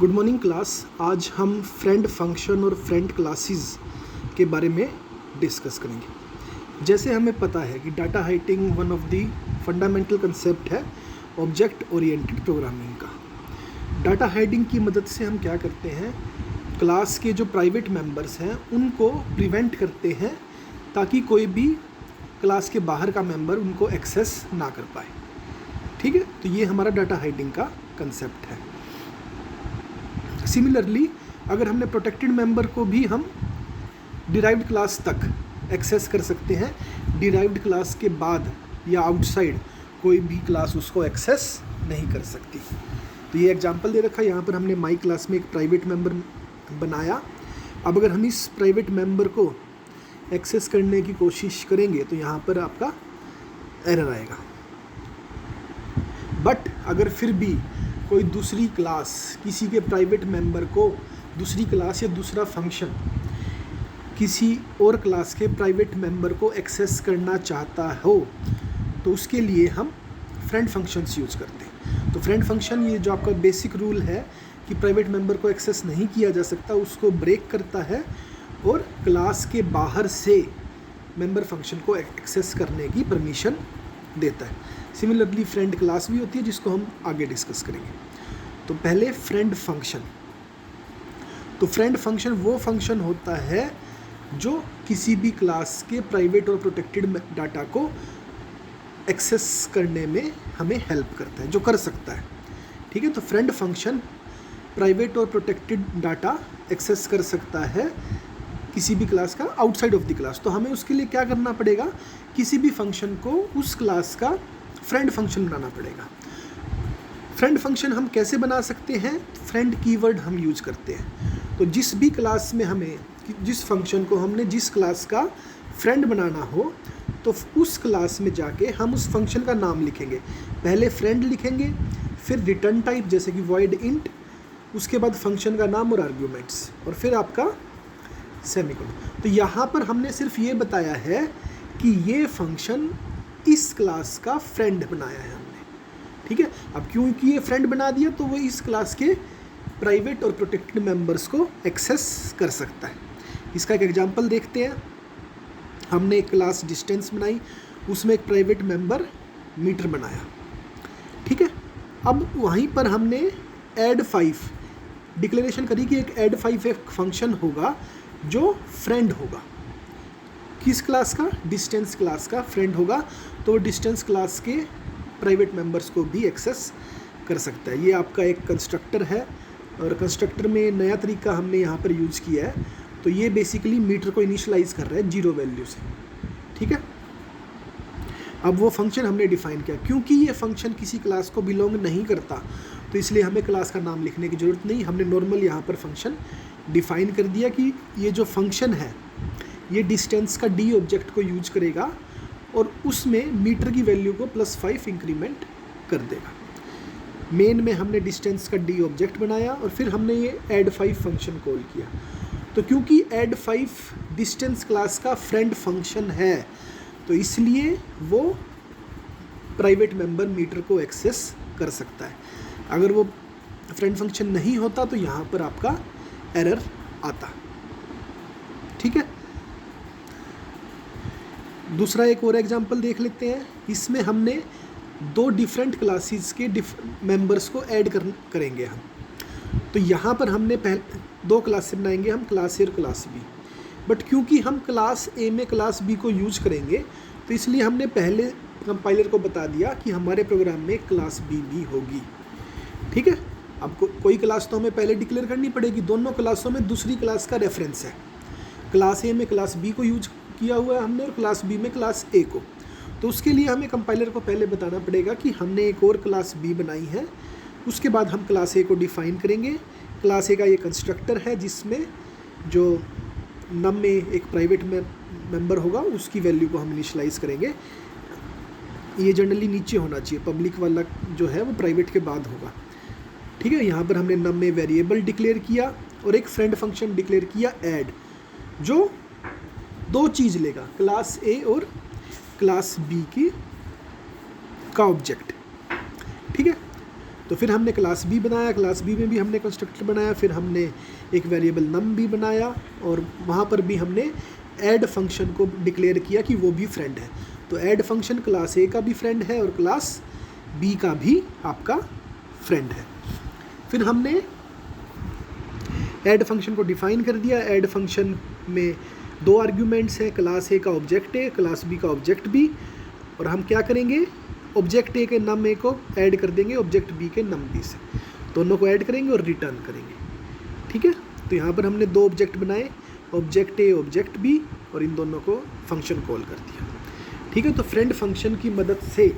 Good morning class. आज हम friend function और फ्रेंड क्लासेस के बारे में डिस्कस करेंगे। जैसे हमें पता है कि data hiding one of the fundamental concept है ऑब्जेक्ट ओरिएंटेड प्रोग्रामिंग का। डाटा हाइडिंग की मदद से हम क्या करते हैं, क्लास के जो प्राइवेट मेंबर्स हैं उनको प्रिवेंट करते हैं ताकि कोई भी क्लास के बाहर का मेंबर उनको एक्सेस ना कर पाए। ठीक है, तो ये हमारा डाटा हाइडिंग का कंसेप्ट है। सिमिलरली अगर हमने प्रोटेक्टेड मेंबर को भी हम डिराइव्ड क्लास तक एक्सेस कर सकते हैं, डिराइव्ड क्लास के बाद या आउटसाइड कोई भी क्लास उसको एक्सेस नहीं कर सकती। तो ये एग्जांपल दे रखा है, यहाँ पर हमने माई क्लास में एक प्राइवेट मेंबर बनाया। अब अगर हम इस प्राइवेट मेंबर को एक्सेस करने की कोशिश करेंगे तो यहाँ पर आपका एरर आएगा। बट अगर फिर भी कोई दूसरी क्लास किसी के प्राइवेट मेंबर को दूसरी क्लास या दूसरा फंक्शन किसी और क्लास के प्राइवेट मेंबर को एक्सेस करना चाहता हो तो उसके लिए हम फ्रेंड फंक्शंस यूज़ करते हैं। तो फ्रेंड फंक्शन ये जो आपका बेसिक रूल है कि प्राइवेट मेंबर को एक्सेस नहीं किया जा सकता, उसको ब्रेक करता है और क्लास के बाहर से मेंबर फंक्शन को एक्सेस करने की परमिशन देता है। सिमिलरली फ्रेंड क्लास भी होती है जिसको हम आगे डिस्कस करेंगे। तो पहले फ्रेंड फंक्शन। तो फ्रेंड फंक्शन वो फंक्शन होता है जो किसी भी क्लास के प्राइवेट और प्रोटेक्टेड डाटा को एक्सेस करने में हमें हेल्प करता है, जो कर सकता है। ठीक है, तो फ्रेंड फंक्शन प्राइवेट और प्रोटेक्टेड डाटा एक्सेस कर सकता है किसी भी क्लास का आउटसाइड ऑफ द क्लास। तो हमें उसके लिए क्या करना पड़ेगा, किसी भी फंक्शन को उस क्लास का फ्रेंड फंक्शन बनाना पड़ेगा। फ्रेंड फंक्शन हम कैसे बना सकते हैं, फ्रेंड कीवर्ड हम यूज करते हैं। तो जिस भी क्लास में हमें जिस फंक्शन को हमने जिस क्लास का फ्रेंड बनाना हो तो उस क्लास में जाके हम उस फंक्शन का नाम लिखेंगे। पहले फ्रेंड लिखेंगे, फिर रिटर्न टाइप जैसे कि वॉइड इंट, उसके बाद फंक्शन का नाम और आर्ग्यूमेंट्स, और फिर आपका सेमीकोलन। तो यहाँ पर हमने सिर्फ ये बताया है कि ये फंक्शन इस क्लास का फ्रेंड बनाया है हमने। ठीक है, अब क्योंकि ये फ्रेंड बना दिया तो वो इस क्लास के प्राइवेट और प्रोटेक्टेड मेंबर्स को एक्सेस कर सकता है। इसका एक एग्जांपल देखते हैं। हमने एक क्लास डिस्टेंस बनाई, उसमें एक प्राइवेट मेंबर मीटर बनाया। ठीक है, अब वहीं पर हमने ऐड 5 डिक्लेरेशन करी कि एक ऐड 5 एक फंक्शन होगा जो फ्रेंड होगा। किस क्लास का, डिस्टेंस क्लास का फ्रेंड होगा, तो डिस्टेंस क्लास के प्राइवेट मेंबर्स को भी एक्सेस कर सकता है। ये आपका एक कंस्ट्रक्टर है और कंस्ट्रक्टर में नया तरीका हमने यहाँ पर यूज़ किया है। तो ये बेसिकली मीटर को इनिशियलाइज कर रहा है 0 वैल्यू से। ठीक है, अब वो फंक्शन हमने डिफाइन किया। क्योंकि ये फंक्शन किसी क्लास को बिलोंग नहीं करता तो इसलिए हमें क्लास का नाम लिखने की ज़रूरत नहीं, हमने नॉर्मल यहाँ पर फंक्शन डिफाइन कर दिया कि ये जो फंक्शन है ये डिस्टेंस का डी ऑब्जेक्ट को यूज करेगा और उसमें मीटर की वैल्यू को +5 इंक्रीमेंट कर देगा। मेन में हमने डिस्टेंस का डी ऑब्जेक्ट बनाया और फिर हमने ये ऐड 5 फंक्शन कॉल किया। तो क्योंकि ऐड 5 डिस्टेंस क्लास का फ्रेंड फंक्शन है तो इसलिए वो प्राइवेट मेंबर मीटर को एक्सेस कर सकता है। अगर वो फ्रेंड फंक्शन नहीं होता तो यहाँ पर आपका एरर आता। ठीक है, दूसरा एक और एग्जांपल देख लेते हैं। इसमें हमने 2 डिफरेंट क्लासेस के मेंबर्स को ऐड करेंगे हम। तो यहाँ पर हमने पहले 2 क्लासेस बनाएंगे हम, क्लास ए और क्लास बी। बट क्योंकि हम क्लास ए में क्लास बी को यूज करेंगे तो इसलिए हमने पहले कंपाइलर को बता दिया कि हमारे प्रोग्राम में क्लास बी भी होगी। ठीक है, अब कोई क्लास तो हमें पहले डिक्लेयर करनी पड़ेगी। दोनों क्लासों में दूसरी क्लास का रेफरेंस है। क्लास ए में क्लास बी को यूज किया हुआ है हमने और क्लास बी में क्लास ए को। तो उसके लिए हमें कंपाइलर को पहले बताना पड़ेगा कि हमने एक और क्लास बी बनाई है। उसके बाद हम क्लास ए को डिफ़ाइन करेंगे। क्लास ए का ये कंस्ट्रक्टर है जिसमें जो नम में एक प्राइवेट मेंबर होगा उसकी वैल्यू को हम इनिशियलाइज करेंगे। ये जनरली नीचे होना चाहिए, पब्लिक वाला जो है वो प्राइवेट के बाद होगा। ठीक है, यहाँ पर हमने नम में वेरिएबल डिक्लेयर किया और एक फ्रेंड फंक्शन डिक्लेयर किया ऐड, जो 2 चीज़ लेगा, क्लास ए और क्लास बी की का ऑब्जेक्ट। ठीक है, तो फिर हमने क्लास बी बनाया, क्लास बी में भी हमने कंस्ट्रक्टर बनाया, फिर हमने एक वेरिएबल नम भी बनाया और वहाँ पर भी हमने ऐड फंक्शन को डिक्लेयर किया कि वो भी फ्रेंड है। तो ऐड फंक्शन क्लास ए का भी फ्रेंड है और क्लास बी का भी आपका फ्रेंड है। फिर हमने ऐड फंक्शन को डिफाइन कर दिया। ऐड फंक्शन में दो आर्ग्यूमेंट्स हैं, क्लास ए का ऑब्जेक्ट ए, क्लास बी का ऑब्जेक्ट बी, और हम क्या करेंगे, ऑब्जेक्ट ए के नम ए को ऐड कर देंगे ऑब्जेक्ट बी के नम बी से, दोनों को ऐड करेंगे और रिटर्न करेंगे। ठीक है, तो यहाँ पर हमने दो ऑब्जेक्ट बनाए, ऑब्जेक्ट ए ऑब्जेक्ट बी, और इन दोनों को फंक्शन कॉल कर दिया। ठीक है, तो फ्रेंड फंक्शन की मदद से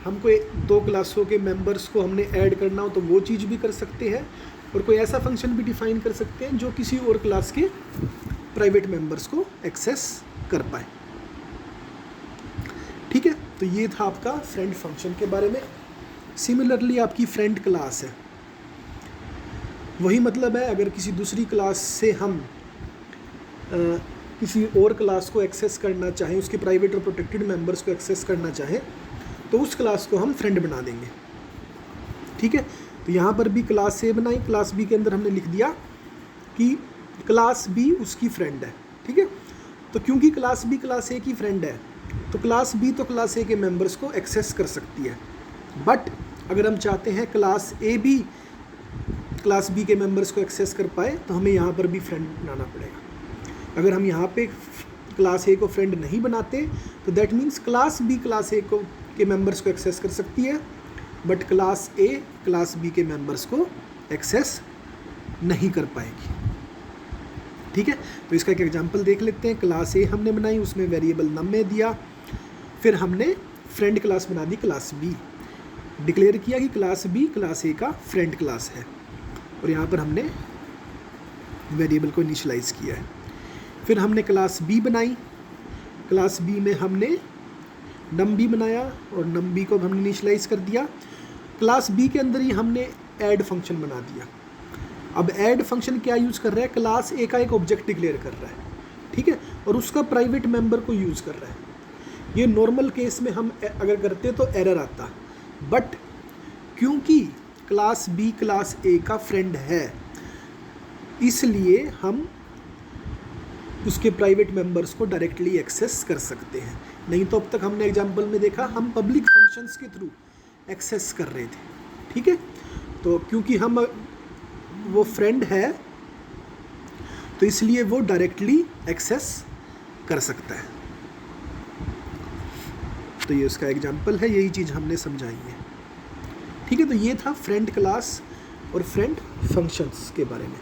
हमको दो क्लासों के मेंबर्स को हमने ऐड करना हो तो वो चीज़ भी कर सकते हैं, और कोई ऐसा फंक्शन भी डिफाइन कर सकते हैं जो किसी और क्लास के प्राइवेट मेंबर्स को एक्सेस कर पाए। ठीक है, तो ये था आपका फ्रेंड फंक्शन के बारे में। सिमिलरली आपकी फ्रेंड क्लास है, वही मतलब है, अगर किसी दूसरी क्लास से हम किसी और क्लास को एक्सेस करना चाहें, उसके प्राइवेट और प्रोटेक्टेड मेंबर्स को एक्सेस करना चाहें, तो उस क्लास को हम फ्रेंड बना देंगे। ठीक है, तो यहाँ पर भी क्लास ए बनाई, क्लास बी के अंदर हमने लिख दिया कि क्लास बी उसकी फ्रेंड है। ठीक है, तो क्योंकि क्लास बी क्लास ए की फ्रेंड है तो क्लास बी तो क्लास ए के मेंबर्स को एक्सेस कर सकती है, बट अगर हम चाहते हैं क्लास ए भी क्लास बी के मेंबर्स को एक्सेस कर पाए तो हमें यहाँ पर भी फ्रेंड बनाना पड़ेगा। अगर हम यहाँ पे क्लास ए को फ्रेंड नहीं बनाते तो that means class B class A को के मेंबर्स को एक्सेस कर सकती है, but class A class B के मेंबर्स को एक्सेस नहीं कर पाएगी। ठीक है, तो इसका एक एग्जांपल देख लेते हैं। क्लास ए हमने बनाई, उसमें वेरिएबल नम में दिया, फिर हमने फ्रेंड क्लास बना दी क्लास बी, डिक्लेयर किया कि क्लास बी क्लास ए का फ्रेंड क्लास है, और यहाँ पर हमने वेरिएबल को इनिशियलाइज किया है। फिर हमने क्लास बी बनाई, क्लास बी में हमने नम बी बनाया और नम बी को हमने इनिशियलाइज कर दिया। क्लास बी के अंदर ही हमने ऐड फंक्शन बना दिया। अब ऐड फंक्शन क्या यूज़ कर रहा है, क्लास ए का एक ऑब्जेक्ट डिक्लेयर कर रहा है। ठीक है, और उसका प्राइवेट मेंबर को यूज़ कर रहा है। ये नॉर्मल केस में हम अगर करते तो एरर आता, बट क्योंकि क्लास बी क्लास ए का फ्रेंड है इसलिए हम उसके प्राइवेट मेंबर्स को डायरेक्टली एक्सेस कर सकते हैं। नहीं तो अब तक हमने एग्जांपल में देखा हम पब्लिक फंक्शंस के थ्रू एक्सेस कर रहे थे। ठीक है, तो क्योंकि हम वो फ्रेंड है तो इसलिए वो डायरेक्टली एक्सेस कर सकता है। तो ये उसका एग्जांपल है, यही चीज़ हमने समझाई है। ठीक है, तो ये था फ्रेंड क्लास और फ्रेंड फंक्शंस के बारे में।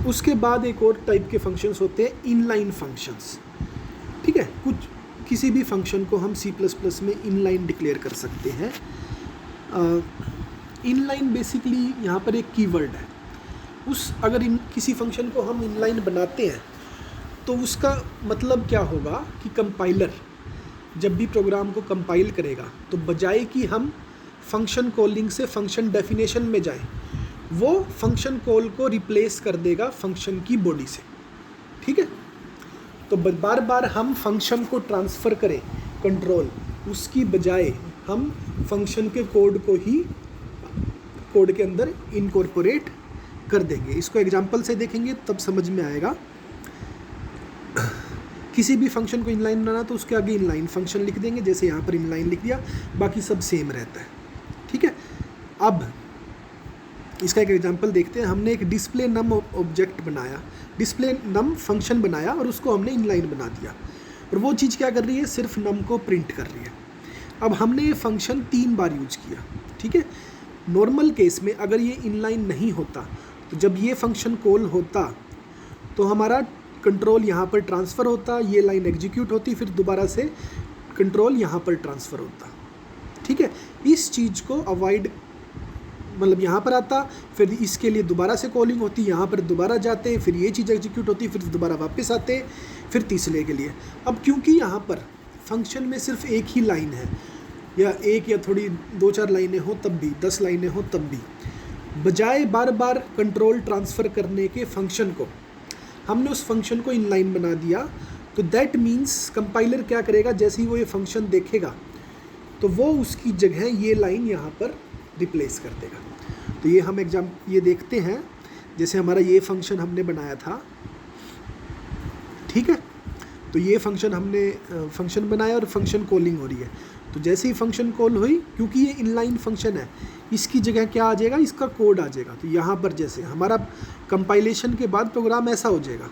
उसके बाद एक और टाइप के फंक्शंस होते हैं इनलाइन फंक्शंस। ठीक है, कुछ किसी भी फंक्शन को हम C++ में इनलाइन डिक्लेयर कर सकते हैं। इनलाइन बेसिकली यहाँ पर एक कीवर्ड है। अगर किसी फंक्शन को हम इनलाइन बनाते हैं तो उसका मतलब क्या होगा कि कंपाइलर जब भी प्रोग्राम को कंपाइल करेगा तो बजाय कि हम फंक्शन कॉलिंग से फंक्शन डेफिनेशन में जाएं, वो फंक्शन कॉल को रिप्लेस कर देगा फंक्शन की बॉडी से। ठीक है, तो बार बार हम फंक्शन को ट्रांसफ़र करें कंट्रोल, उसकी बजाय हम फंक्शन के कोड को ही कोड के अंदर इनकॉर्पोरेट कर देंगे। इसको एग्जांपल से देखेंगे तब समझ में आएगा। किसी भी फंक्शन को इनलाइन बनाना तो उसके आगे इनलाइन फंक्शन लिख देंगे, जैसे यहाँ पर इनलाइन लिख दिया, बाकी सब सेम रहता है। ठीक है, अब इसका एक एग्जांपल देखते हैं। हमने एक डिस्प्ले नम ऑब्जेक्ट बनाया, डिस्प्ले नम फंक्शन बनाया और उसको हमने इनलाइन बना दिया, और वो चीज़ क्या कर रही है, सिर्फ नम को प्रिंट कर रही है। अब हमने ये फंक्शन 3 बार यूज किया। ठीक है, नॉर्मल केस में अगर ये इनलाइन नहीं होता तो जब ये फंक्शन कॉल होता तो हमारा कंट्रोल यहाँ पर ट्रांसफ़र होता, ये लाइन एग्जीक्यूट होती, फिर दोबारा से कंट्रोल यहाँ पर ट्रांसफ़र होता। ठीक है, इस चीज़ को अवॉइड, मतलब यहाँ पर आता, फिर इसके लिए दोबारा से कॉलिंग होती, यहाँ पर दोबारा जाते, फिर ये चीज़ एग्जीक्यूट होती, फिर दोबारा वापस आते, फिर तीसरे के लिए। अब क्योंकि यहाँ पर फंक्शन में सिर्फ एक ही लाइन है, या एक या थोड़ी 2-4 लाइनें हो तब भी, 10 लाइनें हो तब भी, बजाय बार बार कंट्रोल ट्रांसफ़र करने के फंक्शन को हमने उस फंक्शन को इनलाइन बना दिया, तो दैट मीन्स कंपाइलर क्या करेगा, जैसे ही वो ये फंक्शन देखेगा तो वो उसकी जगह ये लाइन यहाँ पर रिप्लेस कर देगा। तो ये हम ये देखते हैं, जैसे हमारा ये फंक्शन हमने बनाया था, ठीक है। तो ये फंक्शन बनाया और फंक्शन कॉलिंग हो रही है। तो जैसे ही फंक्शन कॉल हुई, क्योंकि ये इनलाइन फंक्शन है, इसकी जगह क्या आ जाएगा, इसका कोड आ जाएगा। तो यहाँ पर जैसे हमारा कंपाइलेशन के बाद प्रोग्राम ऐसा हो जाएगा,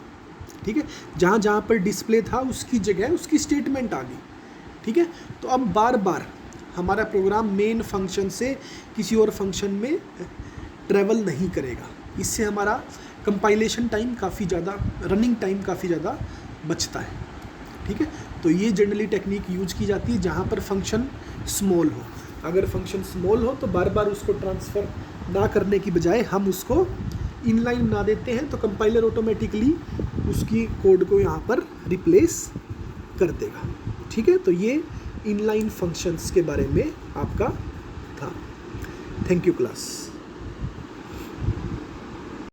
ठीक है। जहाँ जहाँ पर डिस्प्ले था उसकी जगह उसकी स्टेटमेंट आ गई, ठीक है। तो अब बार बार हमारा प्रोग्राम मेन फंक्शन से किसी और फंक्शन में ट्रैवल नहीं करेगा। इससे हमारा कंपाइलेशन टाइम काफ़ी ज़्यादा, रनिंग टाइम काफ़ी ज़्यादा बचता है, ठीक है। तो ये जनरली टेक्निक यूज की जाती है जहाँ पर फंक्शन स्मॉल हो। अगर फंक्शन स्मॉल हो तो बार बार उसको ट्रांसफ़र ना करने की बजाय हम उसको इनलाइन बना देते हैं, तो कंपाइलर ऑटोमेटिकली उसकी कोड को यहाँ पर रिप्लेस कर देगा, ठीक है। तो ये इनलाइन फंक्शंस के बारे में आपका था। Thank you class.